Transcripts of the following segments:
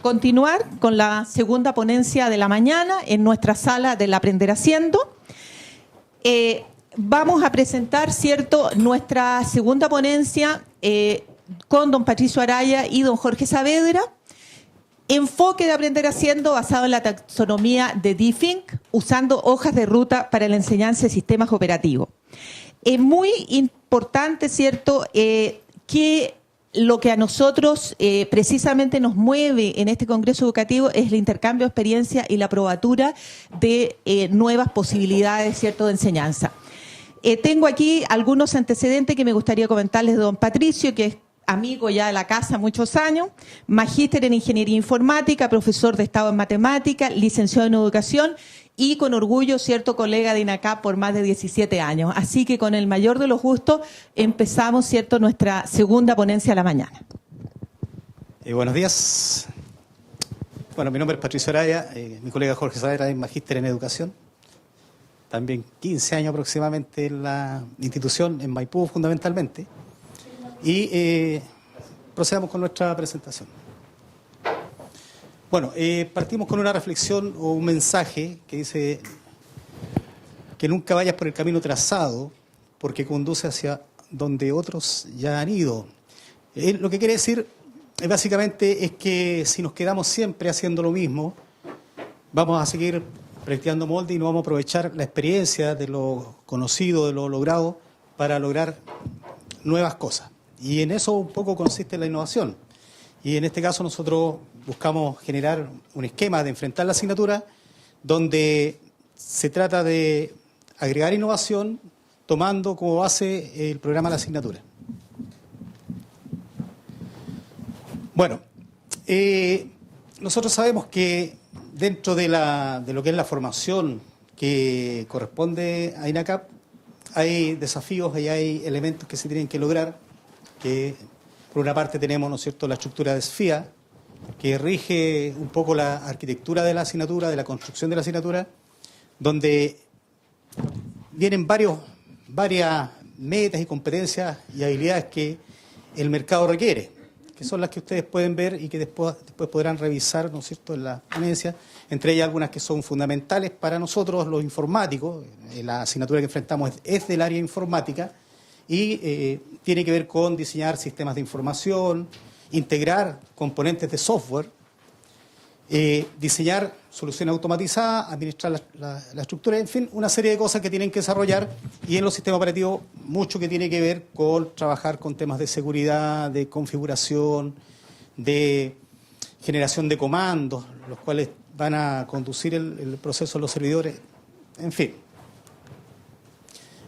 continuar con la segunda ponencia de la mañana en nuestra sala del Aprender Haciendo. Vamos a presentar, ¿cierto?, nuestra segunda ponencia con don Patricio Araya y don Jorge Saavedra. Enfoque de Aprender Haciendo basado en la taxonomía de DIFINC, usando hojas de ruta para la enseñanza de sistemas operativos. Es muy importante, ¿cierto?, que lo que a nosotros precisamente nos mueve en este Congreso Educativo es el intercambio de experiencia y la probatura de nuevas posibilidades, ¿cierto?, de enseñanza. Tengo aquí algunos antecedentes que me gustaría comentarles de don Patricio, que es amigo ya de la casa muchos años, magíster en Ingeniería Informática, profesor de Estado en Matemática, licenciado en Educación y con orgullo, cierto, colega de INACAP por más de 17 años. Así que con el mayor de los gustos empezamos, cierto, nuestra segunda ponencia a la mañana. Buenos días. Bueno, mi nombre es Patricio Araya, mi colega Jorge Saavedra es magíster en Educación. También 15 años aproximadamente en la institución, en Maipú fundamentalmente. Y procedamos con nuestra presentación. Bueno, partimos con una reflexión o un mensaje que dice que nunca vayas por el camino trazado porque conduce hacia donde otros ya han ido. Lo que quiere decir básicamente es que si nos quedamos siempre haciendo lo mismo, vamos a seguir practicando molde y no vamos a aprovechar la experiencia de lo conocido, de lo logrado, para lograr nuevas cosas. Y en eso un poco consiste la innovación. Y en este caso nosotros buscamos generar un esquema de enfrentar la asignatura donde se trata de agregar innovación tomando como base el programa de la asignatura. Bueno, nosotros sabemos que dentro de lo que es la formación que corresponde a INACAP hay desafíos y hay elementos que se tienen que lograr, que por una parte tenemos, ¿no es cierto?, la estructura de SFIA, que rige un poco la arquitectura de la asignatura, de la construcción de la asignatura, donde vienen varias metas y competencias y habilidades que el mercado requiere, que son las que ustedes pueden ver y que después podrán revisar, ¿no es cierto?, en la ponencia, entre ellas algunas que son fundamentales para nosotros los informáticos. La asignatura que enfrentamos es del área informática y tiene que ver con diseñar sistemas de información, integrar componentes de software, diseñar soluciones automatizadas, administrar la estructura, en fin, una serie de cosas que tienen que desarrollar, y en los sistemas operativos mucho que tiene que ver con trabajar con temas de seguridad, de configuración, de generación de comandos, los cuales van a conducir el proceso de los servidores, en fin.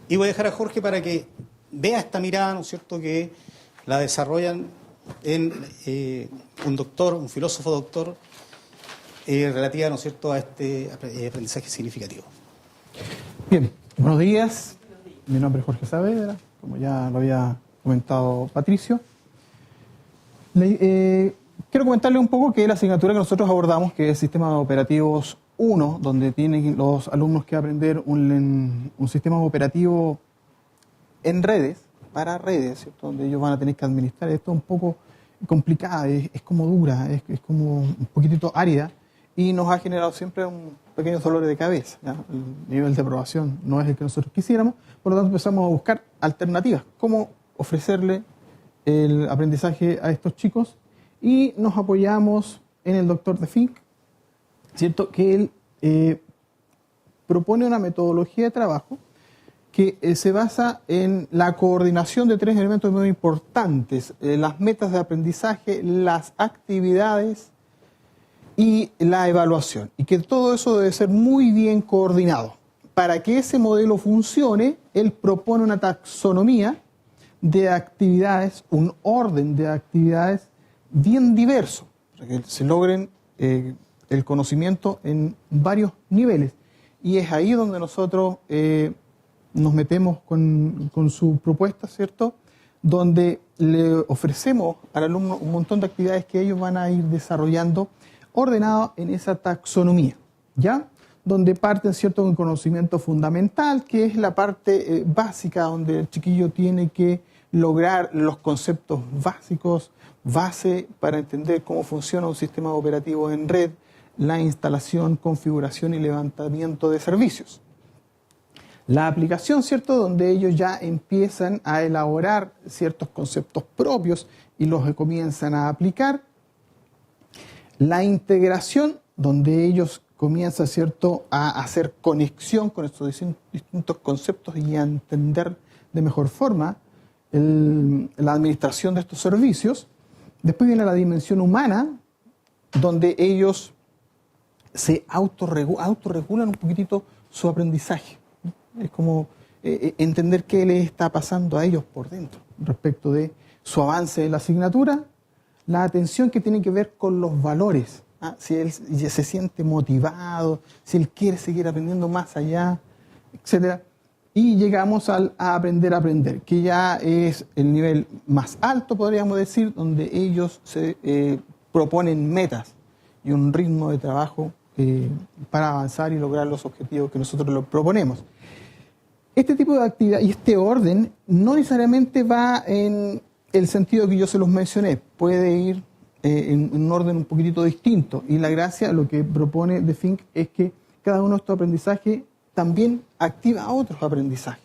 Y voy a dejar a Jorge para que vea esta mirada, ¿no es cierto?, que la desarrollan en un doctor, un filósofo doctor, relativa, ¿no es cierto?, a este aprendizaje significativo. Bien, buenos días. Mi nombre es Jorge Saavedra, como ya lo había comentado Patricio. Quiero comentarle un poco que la asignatura que nosotros abordamos, que es Sistemas Operativos 1, donde tienen los alumnos que aprender un sistema operativo en redes, para redes, ¿cierto?, donde ellos van a tener que administrar. Esto es un poco complicada, es como dura, es como un poquitito árida, y nos ha generado siempre un pequeño dolor de cabeza, ¿ya? El nivel de aprobación no es el que nosotros quisiéramos, por lo tanto empezamos a buscar alternativas, cómo ofrecerle el aprendizaje a estos chicos, y nos apoyamos en el doctor DIFINC, ¿cierto?, que él propone una metodología de trabajo que se basa en la coordinación de tres elementos muy importantes: las metas de aprendizaje, las actividades y la evaluación. Y que todo eso debe ser muy bien coordinado. Para que ese modelo funcione, él propone una taxonomía de actividades, un orden de actividades bien diverso, para que se logren el conocimiento en varios niveles. Y es ahí donde nosotros nos metemos con su propuesta, ¿cierto?, donde le ofrecemos al alumno un montón de actividades que ellos van a ir desarrollando ordenado en esa taxonomía, ¿ya? donde parten, ¿cierto?, de un conocimiento fundamental, que es la parte básica, donde el chiquillo tiene que lograr los conceptos básicos, base para entender cómo funciona un sistema operativo en red, la instalación, configuración y levantamiento de servicios. La aplicación, ¿cierto?, donde ellos ya empiezan a elaborar ciertos conceptos propios y los comienzan a aplicar. La integración, donde ellos comienzan, ¿cierto?, a hacer conexión con estos distintos conceptos y a entender de mejor forma la administración de estos servicios. Después viene la dimensión humana, donde ellos se autorregulan un poquitito su aprendizaje. Es como entender qué les está pasando a ellos por dentro respecto de su avance en la asignatura, la atención que tiene que ver con los valores, si él se siente motivado, si él quiere seguir aprendiendo más allá, etc. Y llegamos a aprender a aprender, que ya es el nivel más alto, podríamos decir, donde ellos se proponen metas y un ritmo de trabajo para avanzar y lograr los objetivos que nosotros les proponemos. Este tipo de actividad y este orden no necesariamente va en el sentido que yo se los mencioné, puede ir en un orden un poquitito distinto. Y la gracia, lo que propone The Think, es que cada uno de estos aprendizajes también activa otros aprendizajes.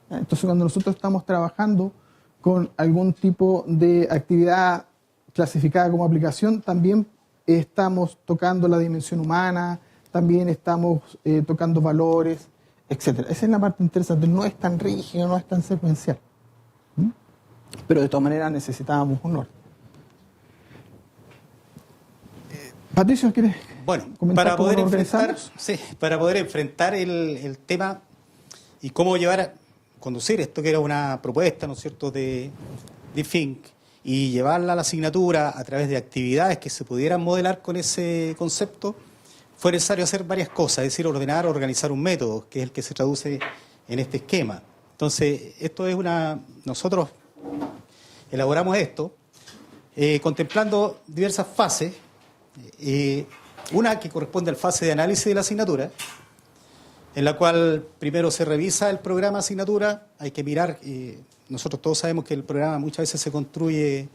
Entonces, cuando nosotros estamos trabajando con algún tipo de actividad clasificada como aplicación, también estamos tocando la dimensión humana, también estamos tocando valores, etcétera. Esa es la parte interesante. No es tan rígido, no es tan secuencial. Pero de todas maneras necesitábamos un orden. Patricio, ¿quieres comentar cómo nos organizamos? Para poder enfrentar el tema y cómo conducir esto, que era una propuesta, ¿no es cierto?, de Think, y llevarla a la asignatura a través de actividades que se pudieran modelar con ese concepto, fue necesario hacer varias cosas, es decir, ordenar, organizar un método, que es el que se traduce en este esquema. Entonces, esto es nosotros elaboramos esto contemplando diversas fases, una que corresponde al fase de análisis de la asignatura, en la cual primero se revisa el programa asignatura, hay que mirar, nosotros todos sabemos que el programa muchas veces se construye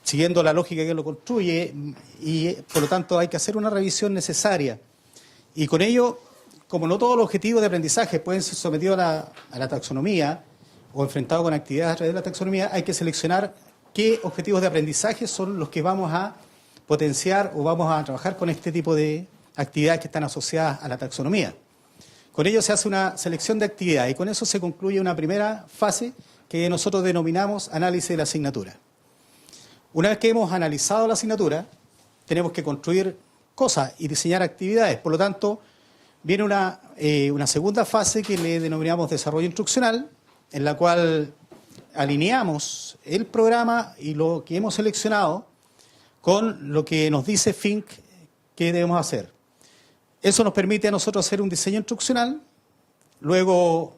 siguiendo la lógica que lo construye y por lo tanto hay que hacer una revisión necesaria. Y con ello, como no todos los objetivos de aprendizaje pueden ser sometidos a la taxonomía o enfrentados con actividades a través de la taxonomía, hay que seleccionar qué objetivos de aprendizaje son los que vamos a potenciar o vamos a trabajar con este tipo de actividades que están asociadas a la taxonomía. Con ello se hace una selección de actividades y con eso se concluye una primera fase que nosotros denominamos análisis de la asignatura. Una vez que hemos analizado la asignatura, tenemos que construir cosas y diseñar actividades. Por lo tanto, viene una segunda fase que le denominamos desarrollo instruccional, en la cual alineamos el programa y lo que hemos seleccionado con lo que nos dice Think que debemos hacer. Eso nos permite a nosotros hacer un diseño instruccional, luego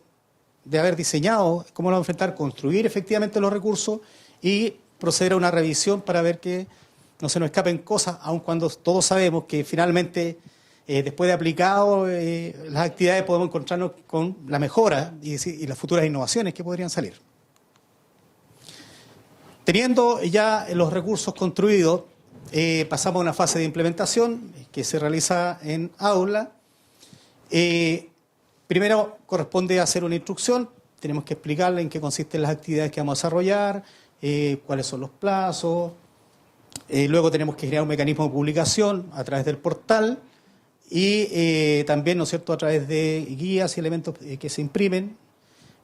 de haber diseñado cómo lo vamos a enfrentar, construir efectivamente los recursos y proceder a una revisión para ver que no se nos escapen cosas, aun cuando todos sabemos que finalmente, después de aplicado las actividades, podemos encontrarnos con la mejora y las futuras innovaciones que podrían salir. Teniendo ya los recursos construidos, pasamos a una fase de implementación que se realiza en aula. Primero corresponde hacer una instrucción, tenemos que explicarle en qué consisten las actividades que vamos a desarrollar, cuáles son los plazos. Luego tenemos que crear un mecanismo de publicación a través del portal y también, ¿no es cierto?, a través de guías y elementos que se imprimen,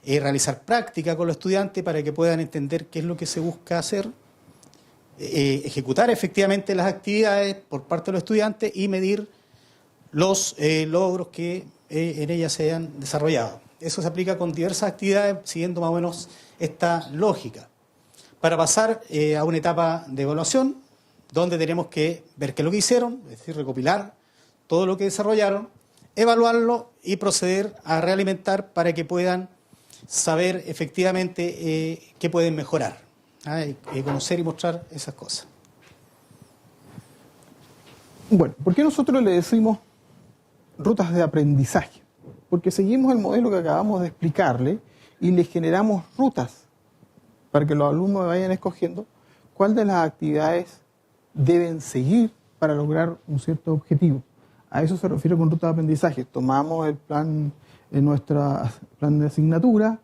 realizar práctica con los estudiantes para que puedan entender qué es lo que se busca hacer, ejecutar efectivamente las actividades por parte de los estudiantes y medir los logros que en ellas se hayan desarrollado. Eso se aplica con diversas actividades siguiendo más o menos esta lógica. Para pasar a una etapa de evaluación, donde tenemos que ver qué es lo que hicieron, es decir, recopilar todo lo que desarrollaron, evaluarlo y proceder a realimentar para que puedan saber efectivamente qué pueden mejorar, y conocer y mostrar esas cosas. Bueno, ¿por qué nosotros le decimos rutas de aprendizaje, porque seguimos el modelo que acabamos de explicarle y les generamos rutas para que los alumnos vayan escogiendo cuál de las actividades deben seguir para lograr un cierto objetivo. A eso se refiere con ruta de aprendizaje. Tomamos el plan, nuestro plan de asignatura,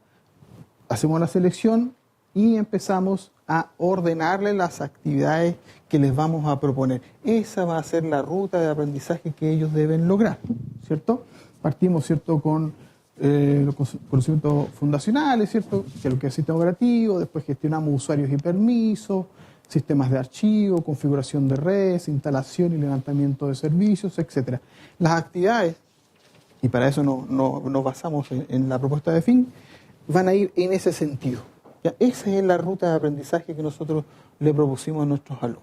hacemos la selección y empezamos a ordenarle las actividades que les vamos a proponer. Esa va a ser la ruta de aprendizaje que ellos deben lograr, ¿cierto? Partimos, ¿cierto?, con los conocimientos fundacionales, ¿cierto?, que es lo que es el sistema operativo, después gestionamos usuarios y permisos, sistemas de archivo, configuración de redes, instalación y levantamiento de servicios, etc. Las actividades, y para eso nos basamos en la propuesta de fin, van a ir en ese sentido. ¿Ya? Esa es la ruta de aprendizaje que nosotros le propusimos a nuestros alumnos.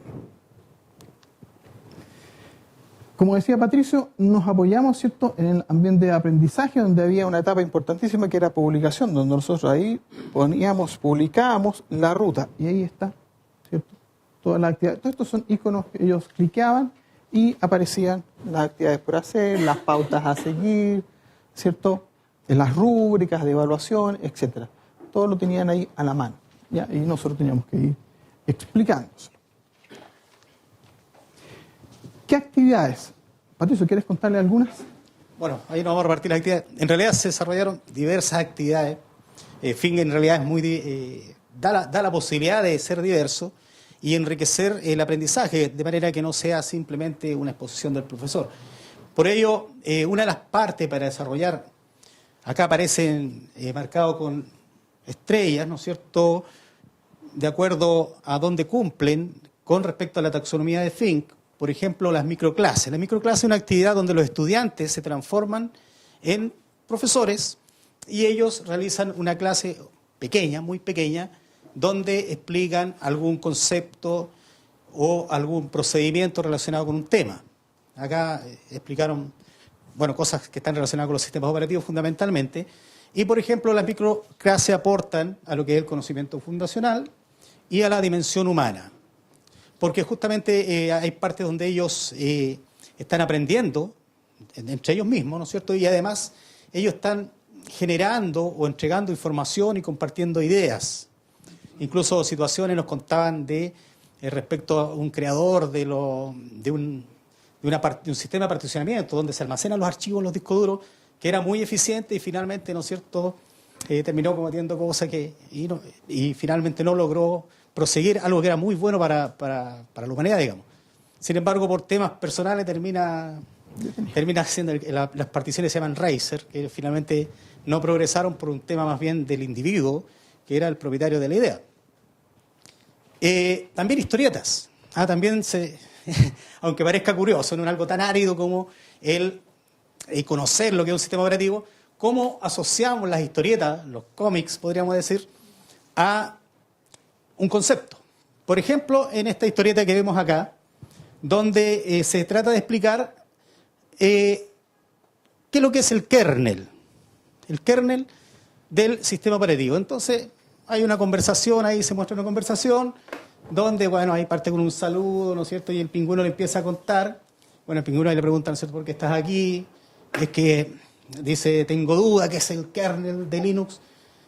Como decía Patricio, nos apoyamos, ¿cierto?, en el ambiente de aprendizaje, donde había una etapa importantísima que era publicación, donde nosotros ahí publicábamos la ruta, y ahí está, ¿cierto?, todas las actividades. Todos estos son iconos que ellos cliqueaban y aparecían las actividades por hacer, las pautas a seguir, ¿cierto?, las rúbricas de evaluación, etcétera. Todo lo tenían ahí a la mano, ¿ya? Y nosotros teníamos que ir explicándoselo. ¿Qué actividades? Patricio, ¿quieres contarle algunas? Bueno, ahí nos vamos a repartir las actividades. En realidad se desarrollaron diversas actividades. Fin en realidad es muy da la posibilidad de ser diverso y enriquecer el aprendizaje, de manera que no sea simplemente una exposición del profesor. Por ello, una de las partes para desarrollar, acá aparecen marcados con estrellas, ¿no es cierto?, de acuerdo a dónde cumplen con respecto a la taxonomía de Fink. Por ejemplo, las microclases. La microclase es una actividad donde los estudiantes se transforman en profesores y ellos realizan una clase pequeña, muy pequeña, donde explican algún concepto o algún procedimiento relacionado con un tema. Acá explicaron, bueno, cosas que están relacionadas con los sistemas operativos fundamentalmente. Y, por ejemplo, las microclases aportan a lo que es el conocimiento fundacional y a la dimensión humana. Porque justamente hay partes donde ellos están aprendiendo entre ellos mismos, ¿no es cierto? Y además ellos están generando o entregando información y compartiendo ideas. Incluso situaciones nos contaban de respecto a un creador de un sistema de particionamiento donde se almacenan los archivos en los discos duros, que era muy eficiente y finalmente, ¿no es cierto?, terminó cometiendo cosas y finalmente no logró proseguir algo que era muy bueno para la humanidad, digamos. Sin embargo, por temas personales termina siendo, las particiones se llaman Razer, que finalmente no progresaron por un tema más bien del individuo, que era el propietario de la idea. También historietas. También aunque parezca curioso, no es algo tan árido como el conocer lo que es un sistema operativo, cómo asociamos las historietas, los cómics, podríamos decir, a un concepto. Por ejemplo, en esta historieta que vemos acá, donde se trata de explicar qué es lo que es el kernel del sistema operativo. Entonces, hay una conversación, ahí se muestra una conversación, donde, bueno, ahí parte con un saludo, ¿no es cierto?, y el pingüino le empieza a contar. Bueno, el pingüino le pregunta, ¿no es cierto?, ¿por qué estás aquí? Es que dice, tengo duda que es el kernel de Linux.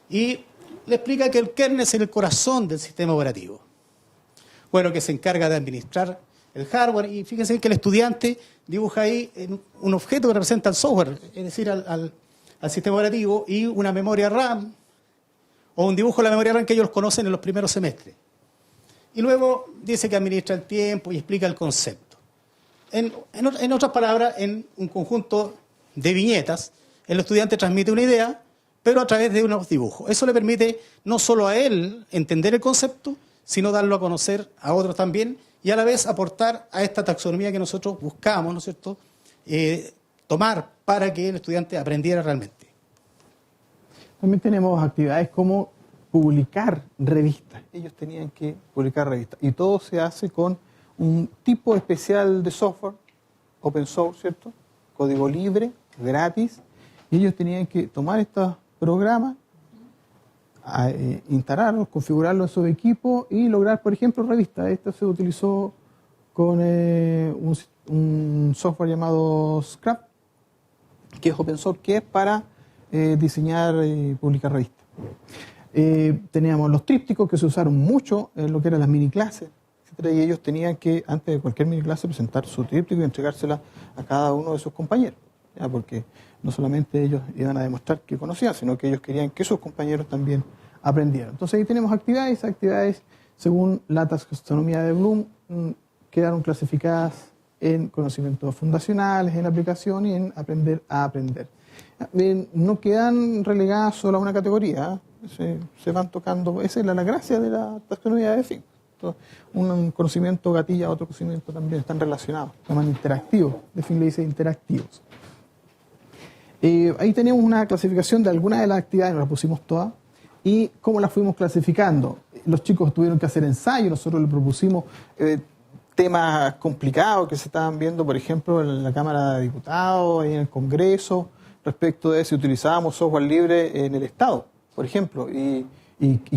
Y le explica que el kernel es el corazón del sistema operativo. Bueno, que se encarga de administrar el hardware. Y fíjense que el estudiante dibuja ahí un objeto que representa el software, es decir, al sistema operativo, y una memoria RAM, o un dibujo de la memoria RAM que ellos conocen en los primeros semestres. Y luego dice que administra el tiempo y explica el concepto. En otras palabras, en un conjunto de viñetas, el estudiante transmite una idea, pero a través de unos dibujos. Eso le permite no solo a él entender el concepto, sino darlo a conocer a otros también y a la vez aportar a esta taxonomía que nosotros buscamos, ¿no es cierto?, tomar para que el estudiante aprendiera realmente. También tenemos actividades como publicar revistas. Ellos tenían que publicar revistas. Y todo se hace con un tipo especial de software, open source, ¿cierto?, código libre, gratis. Y ellos tenían que tomar estos programas, instalarlos, configurarlos en su equipo y lograr, por ejemplo, revistas. Esto se utilizó con un software llamado Scrap, que es open source, que es para diseñar y publicar revistas. Teníamos los trípticos que se usaron mucho en lo que eran las mini clases, etcétera, y ellos tenían que, antes de cualquier mini clase, presentar su tríptico y entregársela a cada uno de sus compañeros, ¿ya? Porque no solamente ellos iban a demostrar que conocían, sino que ellos querían que sus compañeros también aprendieran. Entonces ahí tenemos actividades, según la taxonomía de Bloom, quedaron clasificadas en conocimientos fundacionales, en aplicación y en aprender a aprender. No quedan relegadas solo a una categoría, se van tocando, esa es la gracia de la taxonomía de Fink. Un conocimiento gatilla a otro conocimiento también, están relacionados, se llaman interactivos, de Fink le dice interactivos. Ahí tenemos una clasificación de algunas de las actividades, nos las pusimos todas, y cómo las fuimos clasificando. Los chicos tuvieron que hacer ensayos, nosotros les propusimos temas complicados que se estaban viendo, por ejemplo, en la Cámara de Diputados, en el Congreso, respecto de si utilizábamos software libre en el Estado, por ejemplo, y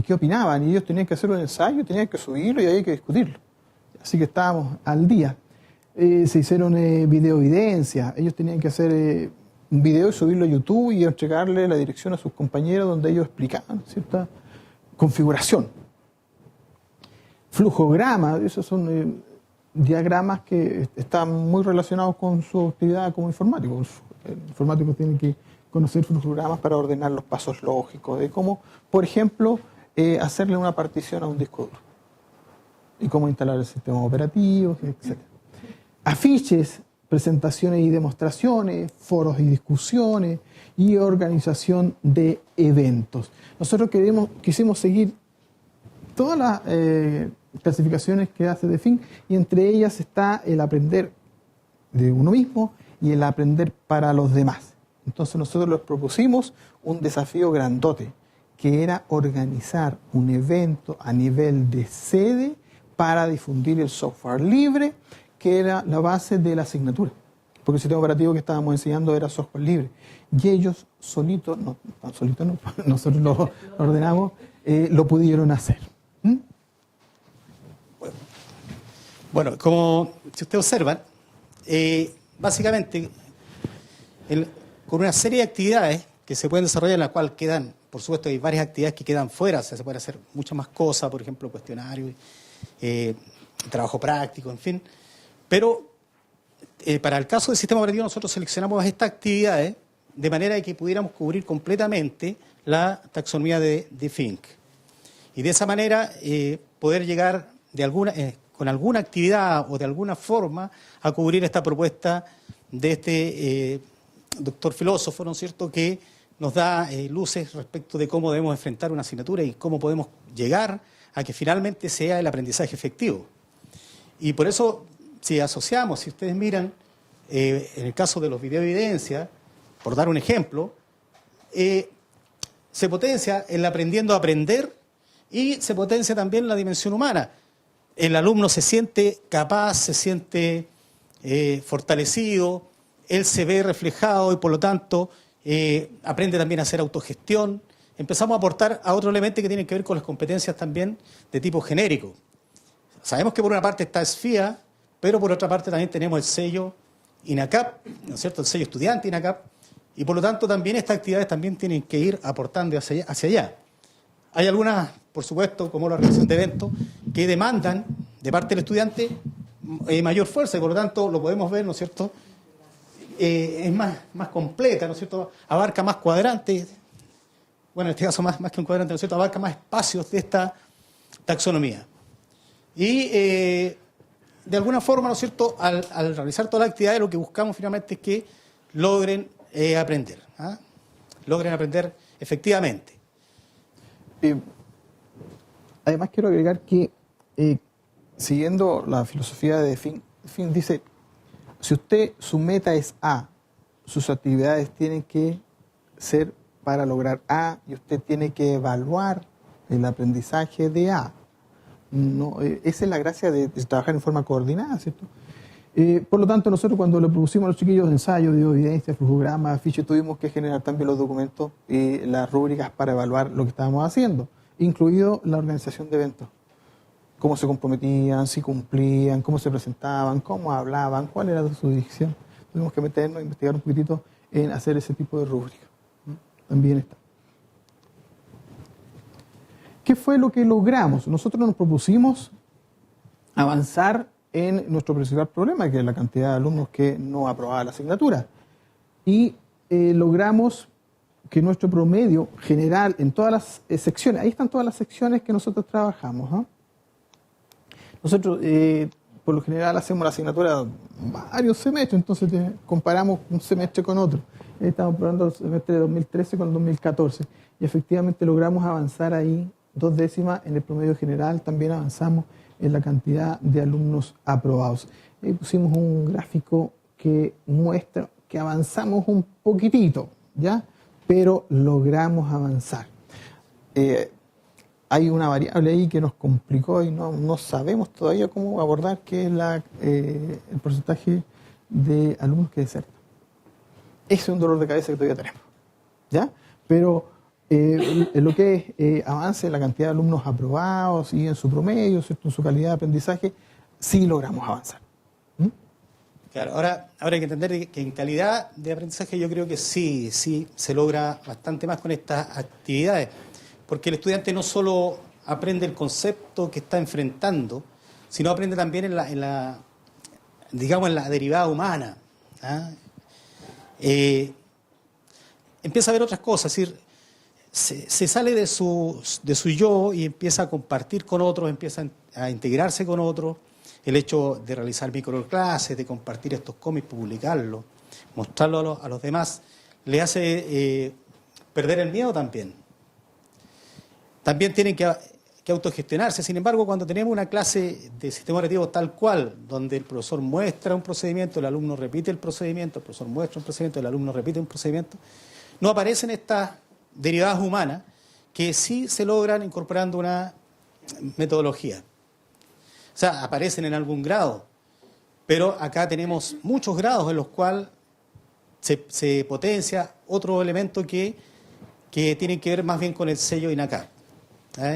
qué opinaban. Y ellos tenían que hacer un ensayo, tenían que subirlo y había que discutirlo. Así que estábamos al día. Se hicieron videoevidencias, ellos tenían que hacer un video y subirlo a YouTube y entregarle la dirección a sus compañeros donde ellos explicaban cierta configuración. Flujograma, esos son diagramas que están muy relacionados con su actividad como informático. El informático tiene que conocer flujogramas para ordenar los pasos lógicos, de cómo, por ejemplo, hacerle una partición a un disco duro y cómo instalar el sistema operativo, etc. Afiches, presentaciones y demostraciones, foros y discusiones y organización de eventos. Nosotros quisimos seguir todas las clasificaciones que hace de Fink, y entre ellas está el aprender de uno mismo y el aprender para los demás. Entonces nosotros les propusimos un desafío grandote, que era organizar un evento a nivel de sede para difundir el software libre, que era la base de la asignatura. Porque el sistema operativo que estábamos enseñando era software libre. Y ellos solitos, no, nosotros lo ordenamos, lo pudieron hacer. Bueno, como si ustedes observan, básicamente, con una serie de actividades que se pueden desarrollar, en la cual quedan, por supuesto, hay varias actividades que quedan fuera, o sea, se pueden hacer muchas más cosas, por ejemplo, cuestionarios, trabajo práctico, en fin. Pero para el caso del sistema operativo nosotros seleccionamos estas actividades de manera que pudiéramos cubrir completamente la taxonomía de Fink. Y de esa manera poder llegar con alguna actividad o de alguna forma a cubrir esta propuesta de este doctor filósofo, ¿no es cierto?, que nos da luces respecto de cómo debemos enfrentar una asignatura y cómo podemos llegar a que finalmente sea el aprendizaje efectivo. Y por eso, si asociamos, si ustedes miran, en el caso de los videoevidencias, por dar un ejemplo, se potencia el aprendiendo a aprender y se potencia también la dimensión humana. El alumno se siente capaz, se siente fortalecido, él se ve reflejado y por lo tanto aprende también a hacer autogestión. Empezamos a aportar a otro elemento que tiene que ver con las competencias también de tipo genérico. Sabemos que por una parte está SFIA, pero por otra parte también tenemos el sello INACAP, ¿no es cierto?, el sello estudiante INACAP, y por lo tanto también estas actividades también tienen que ir aportando hacia allá. Hay algunas, por supuesto, como la organización de eventos, que demandan de parte del estudiante mayor fuerza y por lo tanto lo podemos ver, ¿no es cierto?, es más completa, ¿no es cierto?, abarca más cuadrantes, bueno, en este caso más que un cuadrante, ¿no es cierto?, abarca más espacios de esta taxonomía. Y de alguna forma, ¿no es cierto?, al realizar toda la actividad, lo que buscamos finalmente es que logren aprender, logren aprender efectivamente. Además quiero agregar que siguiendo la filosofía de Fink dice, si su meta es A, sus actividades tienen que ser para lograr A y usted tiene que evaluar el aprendizaje de A. No, esa es la gracia de trabajar en forma coordinada, ¿cierto? Por lo tanto, nosotros cuando le propusimos a los chiquillos ensayos, videoevidencias, flujogramas, afiches, tuvimos que generar también los documentos y las rúbricas para evaluar lo que estábamos haciendo, incluido la organización de eventos. Cómo se comprometían, si cumplían, cómo se presentaban, cómo hablaban, cuál era su dicción. Tuvimos que meternos a investigar un poquitito en hacer ese tipo de rúbrica. También está. ¿Qué fue lo que logramos? Nosotros nos propusimos avanzar en nuestro principal problema, que es la cantidad de alumnos que no aprobaban la asignatura. Y logramos que nuestro promedio general en todas las secciones, ahí están todas las secciones que nosotros trabajamos, ¿no? Nosotros por lo general hacemos la asignatura varios semestres, entonces comparamos un semestre con otro. Estamos probando el semestre de 2013 con el 2014 y efectivamente logramos avanzar ahí 2 décimas en el promedio general, también avanzamos en la cantidad de alumnos aprobados. Ahí pusimos un gráfico que muestra que avanzamos un poquitito, ¿ya? Pero logramos avanzar. Hay una variable ahí que nos complicó y no sabemos todavía cómo abordar, que es el porcentaje de alumnos que desertan. Ese es un dolor de cabeza que todavía tenemos, ¿ya? Pero lo que es avance en la cantidad de alumnos aprobados y en su promedio, ¿cierto?, en su calidad de aprendizaje, sí logramos avanzar. Claro, ahora hay que entender que en calidad de aprendizaje yo creo que sí se logra bastante más con estas actividades, porque el estudiante no solo aprende el concepto que está enfrentando, sino aprende también en la derivada humana, ¿ah? Empieza a ver otras cosas, es decir, se sale de su yo y empieza a compartir con otros, empieza a integrarse con otros. El hecho de realizar microclases, de compartir estos cómics, publicarlos, mostrarlos a los demás, le hace perder el miedo también. También tienen que autogestionarse. Sin embargo, cuando tenemos una clase de sistema operativo tal cual, donde el profesor muestra un procedimiento, el alumno repite el procedimiento, el profesor muestra un procedimiento, el alumno repite un procedimiento, no aparecen estas derivadas humanas que sí se logran incorporando una metodología. O sea, aparecen en algún grado, pero acá tenemos muchos grados en los cuales se potencia otro elemento que tiene que ver más bien con el sello INACAP.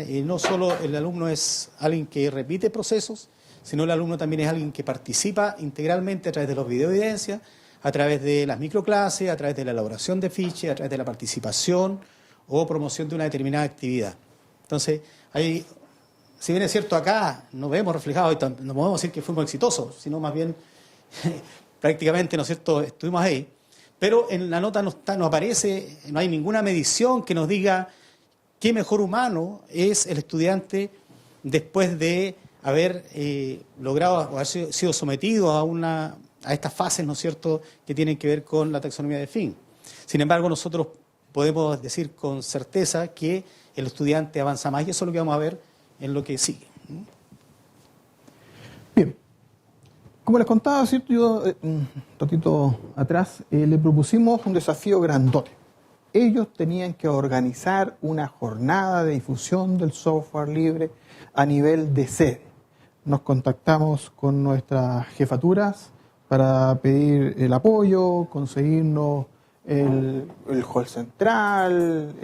Y no solo el alumno es alguien que repite procesos, sino el alumno también es alguien que participa integralmente a través de los videoevidencias, a través de las microclases, a través de la elaboración de fiches, a través de la participación o promoción de una determinada actividad. Entonces, si bien es cierto, acá nos vemos reflejados y no podemos decir que fuimos exitosos, sino más bien prácticamente, ¿no es cierto?, estuvimos ahí, pero en la nota no aparece, no hay ninguna medición que nos diga qué mejor humano es el estudiante después de haber logrado o haber sido sometido a estas fases, ¿no es cierto?, que tienen que ver con la taxonomía de Fink. Sin embargo, nosotros podemos decir con certeza que el estudiante avanza más y eso es lo que vamos a ver en lo que sigue. Bien, como les contaba, ¿cierto?, yo un ratito atrás le propusimos un desafío grandote. Ellos tenían que organizar una jornada de difusión del software libre a nivel de sede. Nos contactamos con nuestras jefaturas para pedir el apoyo, conseguirnos el hall central,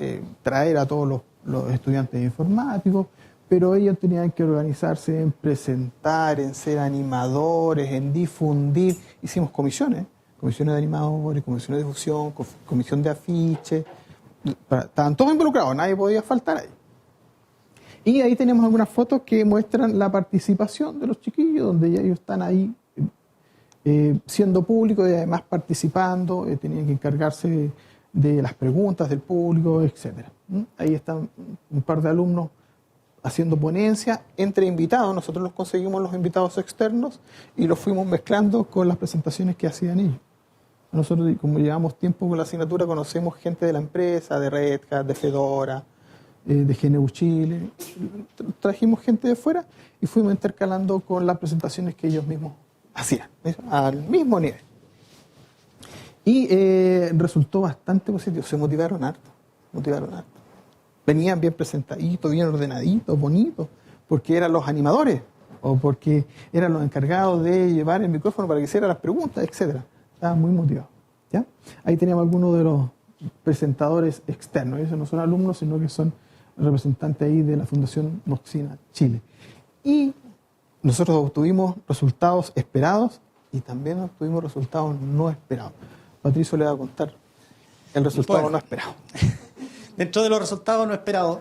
traer a todos los estudiantes informáticos, pero ellos tenían que organizarse en presentar, en ser animadores, en difundir. Hicimos comisiones de animadores, comisiones de difusión, comisión de afiches. Estaban todos involucrados, nadie podía faltar ahí. Y ahí tenemos algunas fotos que muestran la participación de los chiquillos, donde ya ellos están ahí siendo públicos y además participando, tenían que encargarse de las preguntas del público, etc. Ahí están un par de alumnos haciendo ponencia entre invitados. Nosotros los conseguimos los invitados externos y los fuimos mezclando con las presentaciones que hacían ellos. Nosotros, como llevamos tiempo con la asignatura, conocemos gente de la empresa, de Red Hat, de Fedora, de GNU Chile. Trajimos gente de fuera y fuimos intercalando con las presentaciones que ellos mismos hacían, al mismo nivel. Y resultó bastante positivo, se motivaron harto. Venían bien presentaditos, bien ordenaditos, bonitos, porque eran los animadores o porque eran los encargados de llevar el micrófono para que hicieran las preguntas, etcétera. Estaban muy motivados, ¿ya? Ahí teníamos algunos de los presentadores externos. Ellos no son alumnos, sino que son representantes ahí de la Fundación Moxina Chile. Y nosotros obtuvimos resultados esperados y también obtuvimos resultados no esperados. Patricio le va a contar El resultado Bueno, no esperado. dentro de los resultados no esperados,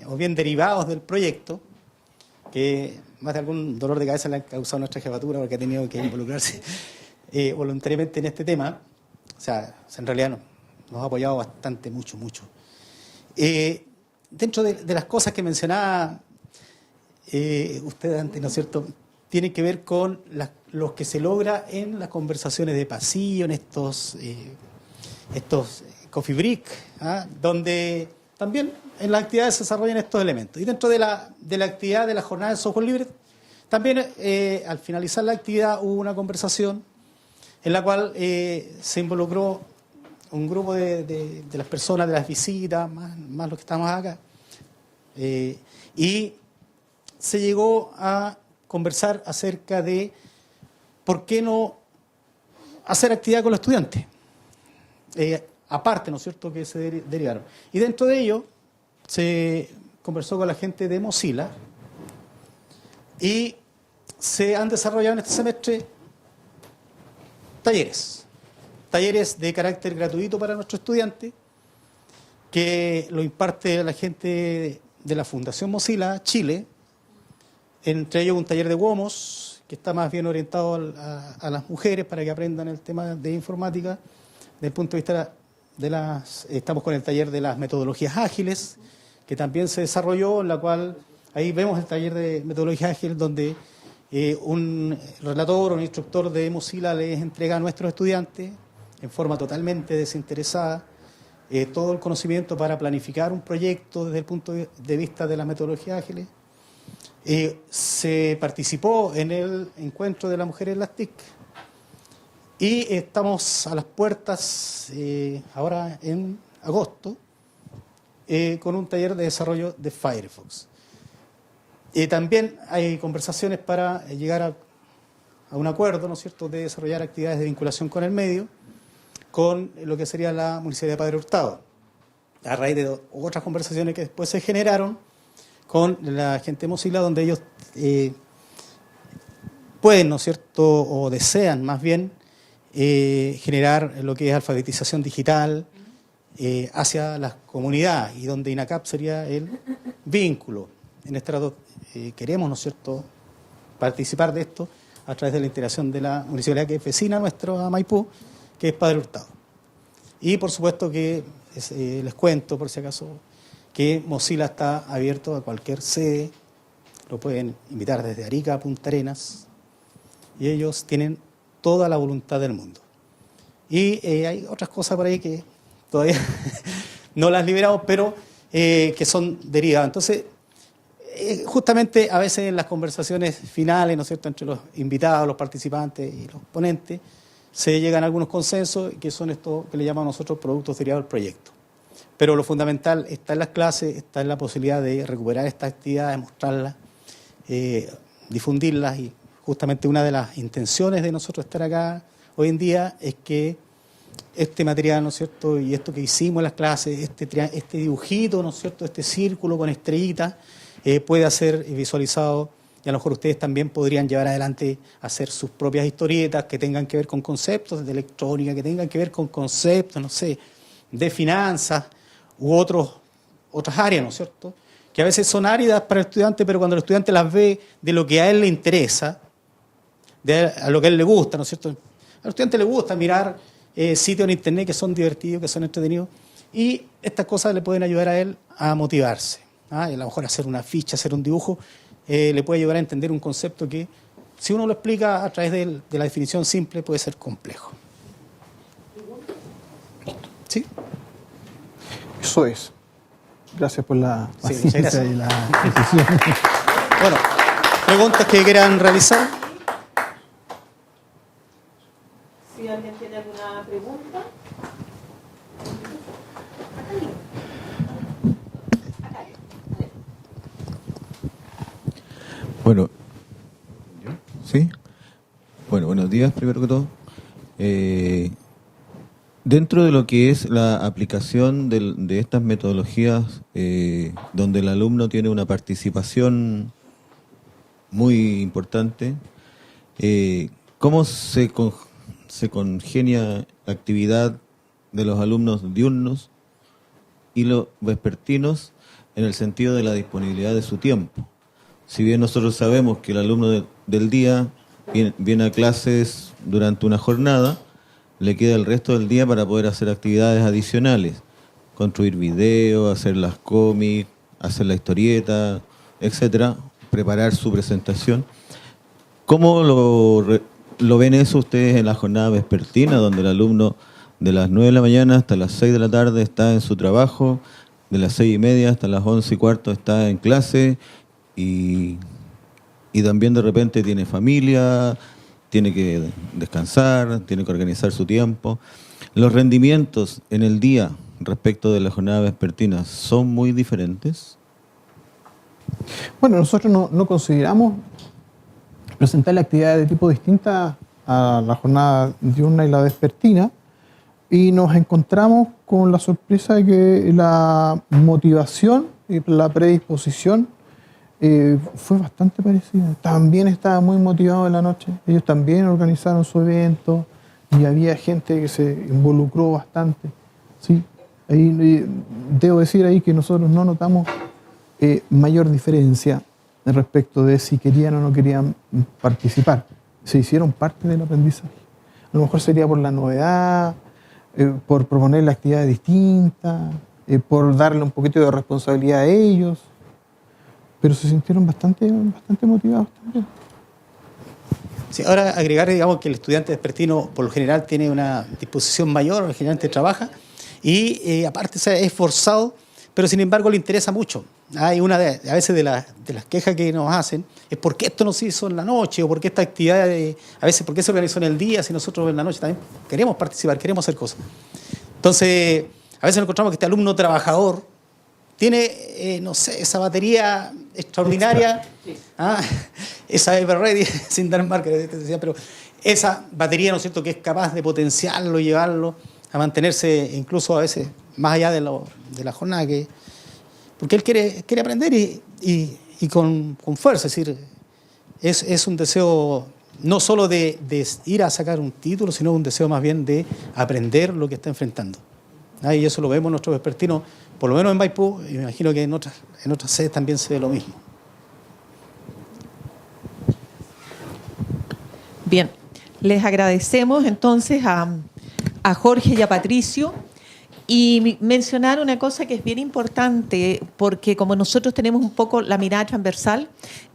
o bien derivados del proyecto, que más de algún dolor de cabeza le ha causado nuestra jefatura porque ha tenido que involucrarse voluntariamente en este tema. O sea, en realidad nos ha apoyado bastante, mucho. Dentro de las cosas que mencionaba usted antes, ¿no es cierto?, tiene que ver con los que se logra en las conversaciones de pasillo, en estos coffee break, donde también en las actividades se desarrollan estos elementos. Y dentro de la actividad de la jornada de software libre, también al finalizar la actividad hubo una conversación en la cual se involucró un grupo de las personas, de las visitas, más los que estamos acá, y se llegó a conversar acerca de por qué no hacer actividad con los estudiantes, aparte, ¿no es cierto?, que se derivaron. Y dentro de ello se conversó con la gente de Mozilla y se han desarrollado en este semestre talleres de carácter gratuito para nuestros estudiantes, que lo imparte la gente de la Fundación Mozilla Chile, entre ellos un taller de WOMOS, que está más bien orientado a las mujeres para que aprendan el tema de informática. Desde el punto de vista estamos con el taller de las metodologías ágiles, que también se desarrolló, en la cual ahí vemos el taller de metodologías ágiles donde un relator o un instructor de Mozilla les entrega a nuestros estudiantes en forma totalmente desinteresada todo el conocimiento para planificar un proyecto desde el punto de vista de las metodologías ágiles. Se participó en el encuentro de las mujeres en las TIC y estamos a las puertas ahora en agosto con un taller de desarrollo de Firefox. También hay conversaciones para llegar a un acuerdo, ¿no es cierto?, de desarrollar actividades de vinculación con el medio, con lo que sería la Municipalidad de Padre Hurtado, a raíz de otras conversaciones que después se generaron con la gente de Mozilla, donde ellos pueden, ¿no es cierto?, o desean más bien generar lo que es alfabetización digital hacia la comunidad, y donde INACAP sería el vínculo. En este rato queremos, ¿no es cierto?, participar de esto a través de la integración de la municipalidad que es vecina nuestra, a Maipú, que es Padre Hurtado. Y por supuesto que les cuento, por si acaso, que Mozilla está abierto a cualquier sede, lo pueden invitar desde Arica a Punta Arenas, y ellos tienen toda la voluntad del mundo. Y hay otras cosas por ahí que todavía no las liberamos, pero que son derivadas. Entonces, justamente a veces en las conversaciones finales, ¿no es cierto?, entre los invitados, los participantes y los ponentes, se llegan a algunos consensos, que son estos que le llamamos nosotros productos derivados del proyecto. Pero lo fundamental está en las clases, está en la posibilidad de recuperar estas actividades, mostrarlas, difundirlas, y justamente una de las intenciones de nosotros estar acá hoy en día es que este material, ¿no es cierto?, y esto que hicimos en las clases, este dibujito, ¿no es cierto?, este círculo con estrellitas, pueda ser visualizado, y a lo mejor ustedes también podrían llevar adelante, hacer sus propias historietas que tengan que ver con conceptos de electrónica, que tengan que ver con conceptos, no sé, de finanzas u otras áreas, ¿no es cierto?, que a veces son áridas para el estudiante, pero cuando el estudiante las ve de lo que a él le interesa, a lo que a él le gusta, ¿no es cierto?, al estudiante le gusta mirar sitios en internet que son divertidos, que son entretenidos, y estas cosas le pueden ayudar a él a motivarse. Y a lo mejor hacer una ficha, hacer un dibujo, le puede ayudar a entender un concepto que, si uno lo explica a través de la definición simple, puede ser complejo. ¿Sí? Eso es. Gracias por la Sí, paciencia muchas gracias. y la precisión. Bueno, preguntas que quieran realizar. Si alguien tiene alguna pregunta. Bueno, ¿sí? Bueno, buenos días, primero que todo. Dentro de lo que es la aplicación de estas metodologías, donde el alumno tiene una participación muy importante, ¿cómo se congenia actividad de los alumnos diurnos y los vespertinos en el sentido de la disponibilidad de su tiempo. Si bien nosotros sabemos que el alumno del día viene a clases durante una jornada, le queda el resto del día para poder hacer actividades adicionales, construir videos, hacer las cómics, hacer la historieta, etcétera, preparar su presentación. ¿Cómo lo ven eso ustedes en la jornada vespertina, donde el alumno de las 9 de la mañana hasta las 6 de la tarde está en su trabajo, de las 6:30 hasta las 11:15 está en clase y también de repente tiene familia, tiene que descansar, tiene que organizar su tiempo? ¿Los rendimientos en el día respecto de la jornada vespertina son muy diferentes? Bueno, nosotros no consideramos presentarle actividades de tipo distinta a la jornada diurna y la vespertina, y nos encontramos con la sorpresa de que la motivación y la predisposición fue bastante parecida. También estaba muy motivado en la noche, ellos también organizaron su evento y había gente que se involucró bastante. ¿Sí? Ahí, debo decir ahí que nosotros no notamos mayor diferencia respecto de si querían o no querían participar. Se hicieron parte del aprendizaje. A lo mejor sería por la novedad, por proponerle actividades distintas, por darle un poquito de responsabilidad a ellos, pero se sintieron bastante motivados también. Sí, ahora agregar, digamos, que el estudiante vespertino por lo general tiene una disposición mayor, generalmente trabaja, y aparte se ha esforzado, pero sin embargo le interesa mucho. Hay a veces de las quejas que nos hacen es por qué esto no se hizo en la noche, o por qué esta actividad, a veces por qué se organizó en el día, si nosotros en la noche también queremos participar, queremos hacer cosas. Entonces, a veces encontramos que este alumno trabajador tiene, no sé, esa batería extraordinaria, sí. Esa Everready, sin dar marca, pero esa batería, ¿no es cierto?, que es capaz de potenciarlo y llevarlo a mantenerse incluso a veces más allá de la jornada, porque él quiere aprender y con fuerza. Es decir, es un deseo no solo de ir a sacar un título, sino un deseo más bien de aprender lo que está enfrentando. Y eso lo vemos nuestros vespertinos, por lo menos en Maipú, y me imagino que en otras sedes también se ve lo mismo. Bien, les agradecemos entonces a Jorge y a Patricio, y mencionar una cosa que es bien importante, porque como nosotros tenemos un poco la mirada transversal,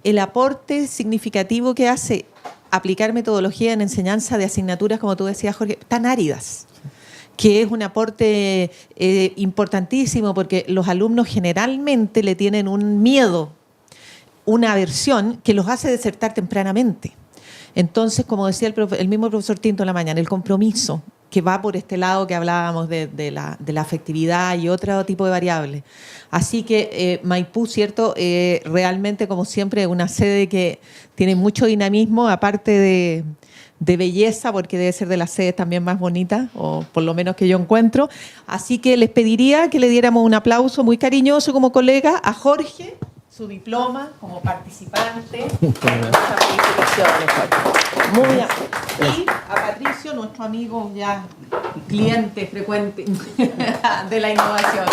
el aporte significativo que hace aplicar metodología en enseñanza de asignaturas, como tú decías, Jorge, tan áridas, que es un aporte importantísimo, porque los alumnos generalmente le tienen un miedo, una aversión que los hace desertar tempranamente. Entonces, como decía el mismo profesor Tinto en la mañana, el compromiso que va por este lado que hablábamos de la afectividad y otro tipo de variables. Así que Maipú, ¿cierto? Realmente, como siempre, una sede que tiene mucho dinamismo, aparte de belleza, porque debe ser de las sedes también más bonitas, o por lo menos que yo encuentro. Así que les pediría que le diéramos un aplauso muy cariñoso como colega a Jorge, su diploma como participante. Muchas felicitaciones, Jorge. Muy bien. Y a Patricio, nuestro amigo ya cliente frecuente de la innovación.